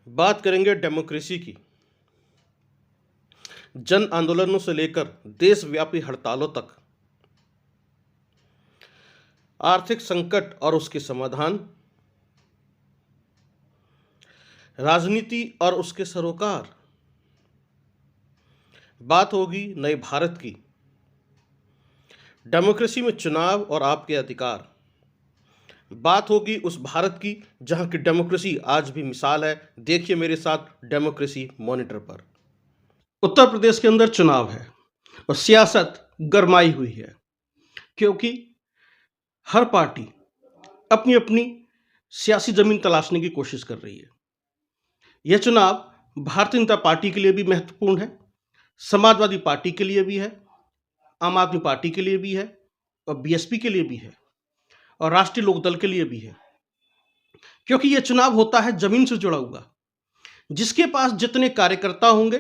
बात करेंगे डेमोक्रेसी की। जन आंदोलनों से लेकर देशव्यापी हड़तालों तक, आर्थिक संकट और उसके समाधान, राजनीति और उसके सरोकार। बात होगी नए भारत की, डेमोक्रेसी में चुनाव और आपके अधिकार। बात होगी उस भारत की जहां की डेमोक्रेसी आज भी मिसाल है। देखिए मेरे साथ डेमोक्रेसी मॉनिटर पर। उत्तर प्रदेश के अंदर चुनाव है और सियासत गरमाई हुई है, क्योंकि हर पार्टी अपनी अपनी सियासी जमीन तलाशने की कोशिश कर रही है। यह चुनाव भारतीय जनता पार्टी के लिए भी महत्वपूर्ण है, समाजवादी पार्टी के लिए भी है, आम आदमी पार्टी के लिए भी है और बीएसपी के लिए भी है और राष्ट्रीय लोकदल के लिए भी है, क्योंकि यह चुनाव होता है जमीन से जुड़ा हुआ। जिसके पास जितने कार्यकर्ता होंगे,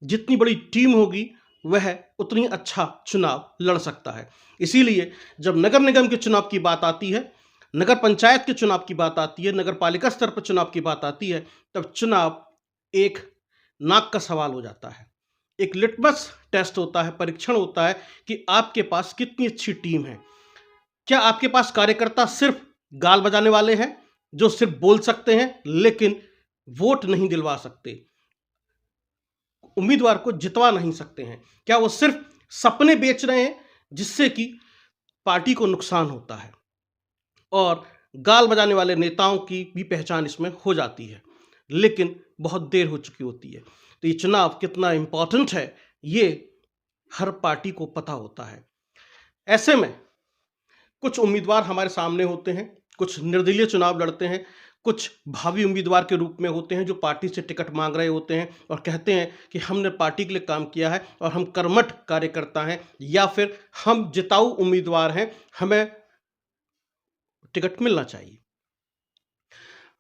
जितनी बड़ी टीम होगी, वह उतनी अच्छा चुनाव लड़ सकता है। इसीलिए जब नगर निगम के चुनाव की बात आती है, नगर पंचायत के चुनाव की बात आती है, नगर पालिका स्तर पर चुनाव की बात आती है, तब चुनाव एक नाक का सवाल हो जाता है। एक लिटमस टेस्ट होता है, परीक्षण होता है कि आपके पास कितनी अच्छी टीम है। क्या आपके पास कार्यकर्ता सिर्फ गाल बजाने वाले हैं, जो सिर्फ बोल सकते हैं लेकिन वोट नहीं दिलवा सकते, उम्मीदवार को जितवा नहीं सकते हैं? क्या वो सिर्फ सपने बेच रहे हैं जिससे कि पार्टी को नुकसान होता है? और गाल बजाने वाले नेताओं की भी पहचान इसमें हो जाती है, लेकिन बहुत देर हो चुकी होती है। तो ये चुनाव कितना इंपॉर्टेंट है, ये हर पार्टी को पता होता है। ऐसे में कुछ उम्मीदवार हमारे सामने होते हैं, कुछ निर्दलीय चुनाव लड़ते हैं, कुछ भावी उम्मीदवार के रूप में होते हैं जो पार्टी से टिकट मांग रहे होते हैं और कहते हैं कि हमने पार्टी के लिए काम किया है और हम कर्मठ कार्यकर्ता हैं, या फिर हम जिताऊ उम्मीदवार हैं, हमें टिकट मिलना चाहिए।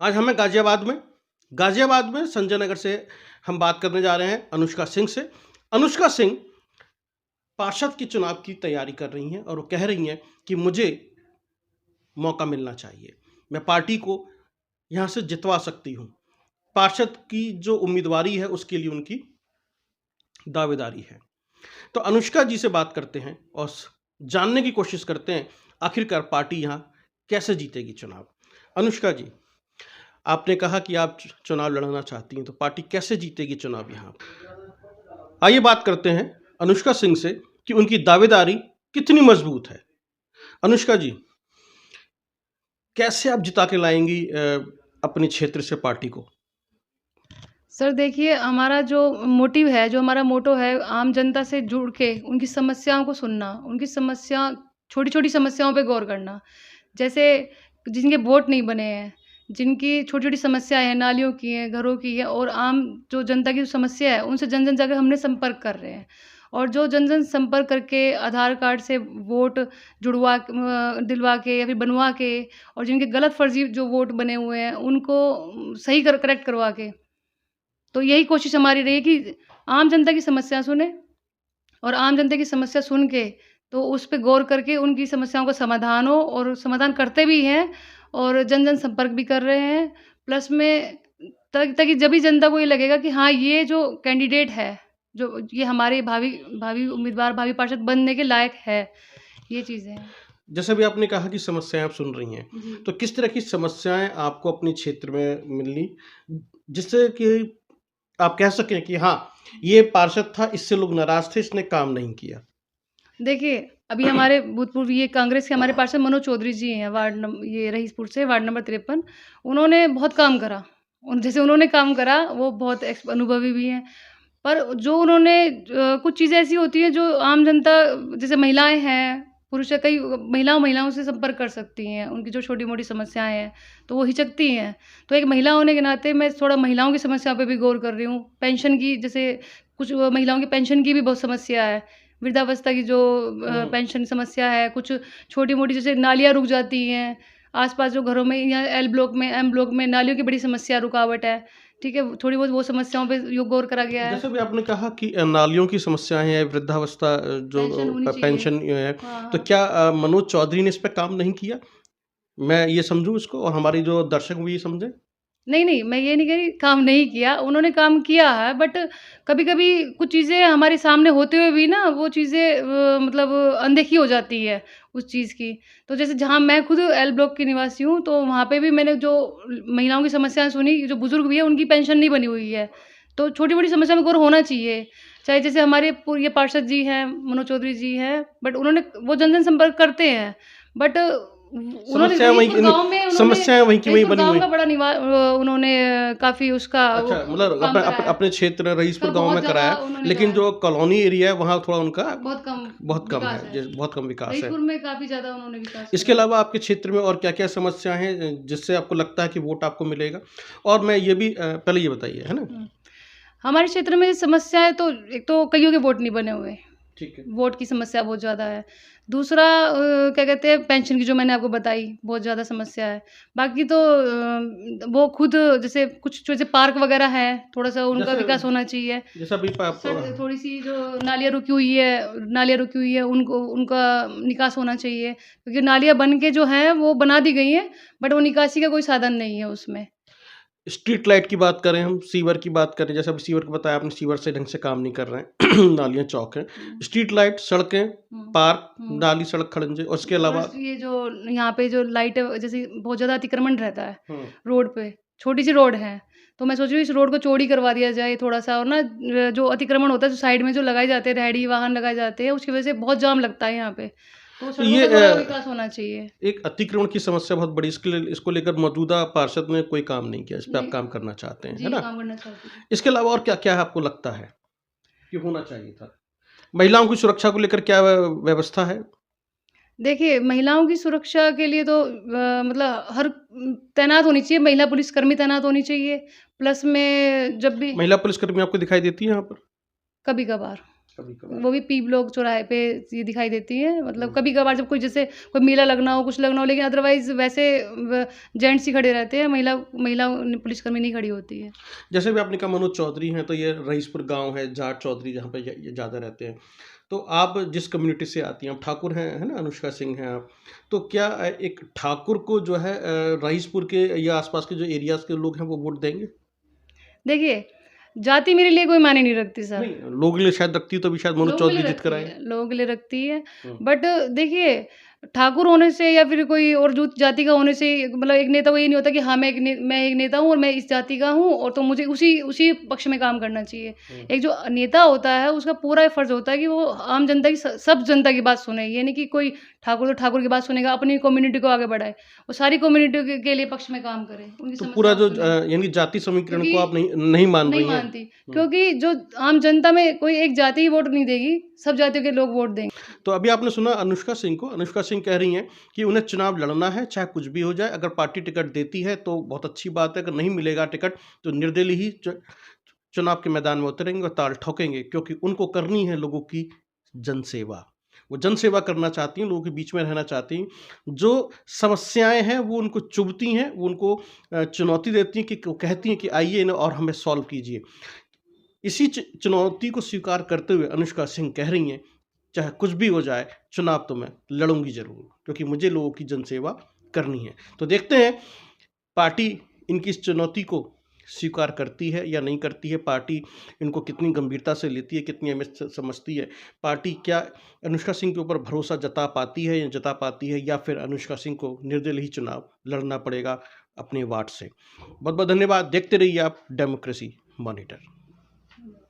आज हमें गाजियाबाद में संजय नगर से हम बात करने जा रहे हैं अनुष्का सिंह से। अनुष्का सिंह पार्षद की चुनाव की तैयारी कर रही हैं और वो कह रही हैं कि मुझे मौका मिलना चाहिए, मैं पार्टी को यहाँ से जितवा सकती हूँ। पार्षद की जो उम्मीदवारी है उसके लिए उनकी दावेदारी है। तो अनुष्का जी से बात करते हैं और जानने की कोशिश करते हैं आखिरकार पार्टी यहाँ कैसे जीतेगी चुनाव। अनुष्का जी, आपने कहा कि आप चुनाव लड़ना चाहती हैं, तो पार्टी कैसे जीतेगी चुनाव यहाँ? आइए बात करते हैं अनुष्का सिंह से कि उनकी दावेदारी कितनी मजबूत है। अनुष्का जी, कैसे आप जिता के लाएंगी अपने क्षेत्र से पार्टी को? सर देखिए, हमारा जो मोटिव है, जो हमारा मोटो है, आम जनता से जुड़ के उनकी समस्याओं को सुनना, उनकी छोटी-छोटी समस्याओं पे गौर करना। जैसे जिनके वोट नहीं बने हैं, जिनकी छोटी-छोटी समस्याएँ हैं, नालियों की हैं, घरों की है और आम जो जनता की समस्या है, उनसे जन-जन जाकर हमने संपर्क कर रहे हैं। और जो जन-जन संपर्क करके आधार कार्ड से वोट दिलवा के या फिर बनवा के, और जिनके गलत फर्ज़ी जो वोट बने हुए हैं, उनको सही करेक्ट करवा के, तो यही कोशिश हमारी रही कि आम जनता की समस्या सुने और आम जनता की समस्या सुन के तो उस पे गौर करके उनकी समस्याओं का समाधान हो, और समाधान करते भी हैं और जन-जन संपर्क भी कर रहे हैं। प्लस में ताकि जभी जनता को ये लगेगा कि हाँ, ये जो कैंडिडेट है, जो ये हमारे भावी भावी उम्मीदवार, भावी पार्षद बनने के लायक है। ये चीज़ें हैं। जैसे भी आपने कहा कि समस्याएं आप सुन रही हैं, जी। तो किस तरह की समस्याएं आपको अपने क्षेत्र में मिली जिससे कि आप कह सकें कि हाँ, ये पार्षद था, इससे लोग नाराज थे, इसने काम नहीं किया? देखिए, अभी हमारे भूतपूर्व ये कांग्रेस के हमारे पार्षद मनोज चौधरी जी हैं, ये रईसपुर से, वार्ड नंबर 53। उन्होंने बहुत काम करा। जैसे उन्होंने काम करा, वो बहुत अनुभवी भी हैं। पर जो उन्होंने कुछ चीज़ें ऐसी होती हैं जो आम जनता, जैसे महिलाएँ हैं, पुरुष है, कई महिलाओं से संपर्क कर सकती हैं। उनकी जो छोटी-मोटी समस्याएँ हैं, तो वो हिचकती हैं। तो एक महिला होने के नाते मैं थोड़ा महिलाओं की समस्या पे भी गौर कर रही हूँ। पेंशन की, जैसे कुछ महिलाओं की पेंशन की भी बहुत समस्या है। वृद्धावस्था की जो पेंशन समस्या है, कुछ छोटी-मोटी जैसे नालियाँ रुक जाती हैं, आस-पास जो घरों में या एम ब्लॉक में नालियों की बड़ी समस्या रुकावट है, ठीक है? थोड़ी बहुत वो समस्याओं पे गौर करा गया है। जैसे भी आपने कहा कि नालियों की समस्याएं हैं, वृद्धावस्था जो पेंशन होनी चाहिए। पेंशन है, हाँ, तो हाँ। क्या मनोज चौधरी ने इस पे काम नहीं किया? मैं ये समझूं इसको और हमारी जो दर्शक भी ये समझें? नहीं, मैं ये नहीं कह रही काम नहीं किया, उन्होंने काम किया है, बट कभी-कभी कुछ चीज़ें हमारे सामने होते हुए भी ना वो चीज़ें मतलब अनदेखी हो जाती है उस चीज़ की। तो जैसे जहाँ मैं खुद एल ब्लॉक की निवासी हूँ, तो वहाँ पे भी मैंने जो महिलाओं की समस्याएँ सुनी, जो बुज़ुर्ग भी हैं उनकी पेंशन नहीं बनी हुई है। तो छोटी-मोटी समस्या में गौर होना चाहिए। चाहे जैसे हमारे ये पार्षद जी हैं, मनोज चौधरी जी हैं, बट उन्होंने वो जन-जन संपर्क करते हैं। बट उन्होंने समस्याएँ वहीं रईसपुर की गाँव में उन्होंने समस्याएँ वहीं की वहीं रईसपुर बनी गाँव हुई का हैं। बड़ा उन्होंने काफ़ी उसका वो अच्छा, मतलब काम अपने करा है। अपने क्षेत्र रईसपुर उसका गाँव बहुत में ज़्यादा कराया, उन्होंने लेकिन करा है। जो कॉलोनी एरिया है वहाँ थोड़ा उनका बहुत कम बहुत कम विकास है, है। जैसे बहुत कम विकास है। रईसपुर में काफ़ी ज़्यादा उन्होंने विकास इसके करा है। अलावा आपके क्षेत्र में और क्या-क्या समस्या हैं जिससे आपको लगता है कि वोट आपको मिलेगा? और मैं ये भी पहले ये बताइए, है ना? हुँ। हमारे क्षेत्र में समस्याएँ तो एक तो कइयों के वोट नहीं बने हुए। ठीक है। वोट की समस्या बहुत ज़्यादा है। दूसरा क्या कहते हैं पेंशन की जो मैंने आपको बताई, बहुत ज़्यादा समस्या है। बाकी तो वो खुद जैसे कुछ जैसे पार्क वगैरह है, थोड़ा-सा उनका जैसे विकास होना चाहिए। जैसा अभी थोड़ी-सी जो नालियाँ रुकी हुई है उनको उनका निकास होना चाहिए। क्योंकि नालियाँ बन के जो हैं वो बना दी गई हैं, बट वो निकासी का कोई साधन नहीं है उसमें। स्ट्रीट लाइट की बात करें हम, सीवर की बात करें, जैसे अभी सीवर का बताया आपने, सीवर से ढंग से काम नहीं कर रहे हैं, नालियाँ चौक हैं। हुँ, स्ट्रीट लाइट, सड़कें, हुँ, पार्क, हुँ। नाली, सड़क, खड़ंजे और उसके और अलावा ये जो यहाँ पे जो लाइट जैसे बहुत ज़्यादा अतिक्रमण रहता है हुँ। रोड पे, छोटी-सी रोड है, तो मैं सोच रही हूँ इस रोड को चौड़ी करवा दिया जाए थोड़ा-सा और ना जो अतिक्रमण होता है जो साइड में जो लगाए जाते हैं, रेहड़ी वाहन लगाए जाते हैं, उसकी वजह से बहुत जाम लगता है यहाँ पे। तो तो सड़कों ये का थोड़ा विकास होना चाहिए। एक अतिक्रमण की समस्या बहुत बड़ी, इसके लिए इसको लेकर मौजूदा पार्षद ने कोई काम नहीं किया, इस पे आप नहीं काम करना चाहते हैं, है जी, ना? काम करना चाहती हूँ। इसके अलावा और क्या-क्या आपको लगता है कि होना चाहिए था? महिलाओं की सुरक्षा को लेकर क्या व्यवस्था है? देखिए, महिलाओं की सुरक्षा के लिए तो मतलब तैनात होनी चाहिए, महिला पुलिसकर्मी तैनात होनी चाहिए। प्लस में जब भी महिला पुलिसकर्मी आपको दिखाई देती है यहाँ पर? कभी-कभार कभी-कभार। वो भी पी ब्लॉक चौराहे पे ये दिखाई देती हैं। मतलब हुँ। कभी-कभार जब कोई जैसे कोई मेला लगना हो, कुछ लगना हो, लेकिन अदरवाइज़ वैसे जेंट्स ही खड़े रहते हैं, महिला पुलिसकर्मी नहीं खड़ी होती है। जैसे भी आपने कहा मनोज चौधरी हैं, तो ये रईसपुर गाँव है, जाट चौधरी जहाँ पे ये ज़्यादा रहते हैं। तो आप जिस कम्युनिटी से आती हैं, आप ठाकुर हैं, है ना? अनुष्का सिंह हैं आप। तो क्या एक ठाकुर को जो है रईसपुर के या आस-पास के जो एरियाज़ के लोग हैं, वो वोट देंगे? देखिए, जाति मेरे लिए कोई मायने नहीं रखती सर। नहीं, लोगों के लिए शायद रखती है, तो अभी शायद मनोज लोगों के लिए चौधरी जीत कर रखती आए हैं। है, लोगों के लिए रखती है। हुँ। बट देखिए, ठाकुर होने से या फिर कोई और जो जाति का होने से मतलब एक नेता को ये नहीं होता कि हाँ, मैं एक नेता हूँ और मैं इस जाति का हूँ और तो मुझे उसी उसी पक्ष में काम करना चाहिए। हुँ। एक जो नेता होता है, उसका पूरा ये फर्ज़ होता है कि वो आम जनता की सब जनता की बात सुने। ये नहीं कि कोई ठाकुर तो ठाकुर की बात सुनेगा, अपनी कम्युनिटी को आगे बढ़ाए। वो सारी कम्युनिटी के लिए पक्ष में काम करे, उनकी तो पूरा समस्याओं जो को सुने। यानी जाति समीकरण को क्योंकि आप नहीं मान नहीं रही हैं? मानती, हुँ। क्योंकि जो आम जनता में कोई एक जाति ही वोट नहीं देगी, सब जातियों के लोग वोट देंगे। तो अभी आपने सुना अनुष्का सिंह को, अनुष्का सिंह कह रही हैं कि उन्हें चुनाव लड़ना है, चाहे कुछ भी हो जाए। अगर पार्टी टिकट देती है तो बहुत अच्छी बात है, अगर नहीं मिलेगा टिकट तो निर्दलीय ही चुनाव के मैदान में उतरेंगे और ताल ठोकेंगे, क्योंकि उनको करनी है लोगों की जनसेवा। वो जनसेवा करना चाहती हैं, लोगों के बीच में रहना चाहती हैं। जो समस्याएँ हैं वो उनको चुभती हैं, वो उनको चुनौती देती हैं, कि वो कहती हैं कि आइए ना और हमें सॉल्व कीजिए। इसी चुनौती को स्वीकार करते हुए अनुष्का सिंह कह रही हैं, चाहे कुछ भी हो जाए, चुनाव तो मैं लड़ूँगी ज़रूर, क्योंकि मुझे लोगों की जनसेवा करनी है। तो देखते हैं पार्टी इनकी इस चुनौती को स्वीकार करती है या नहीं करती है, पार्टी इनको कितनी गंभीरता से लेती है, कितनी अहमियत समझती है। पार्टी क्या अनुष्का सिंह के ऊपर भरोसा जता पाती है या फिर अनुष्का सिंह को निर्दलीय ही चुनाव लड़ना पड़ेगा अपने वार्ड से। बहुत-बहुत धन्यवाद। देखते रहिए आप डेमोक्रेसी मॉनिटर।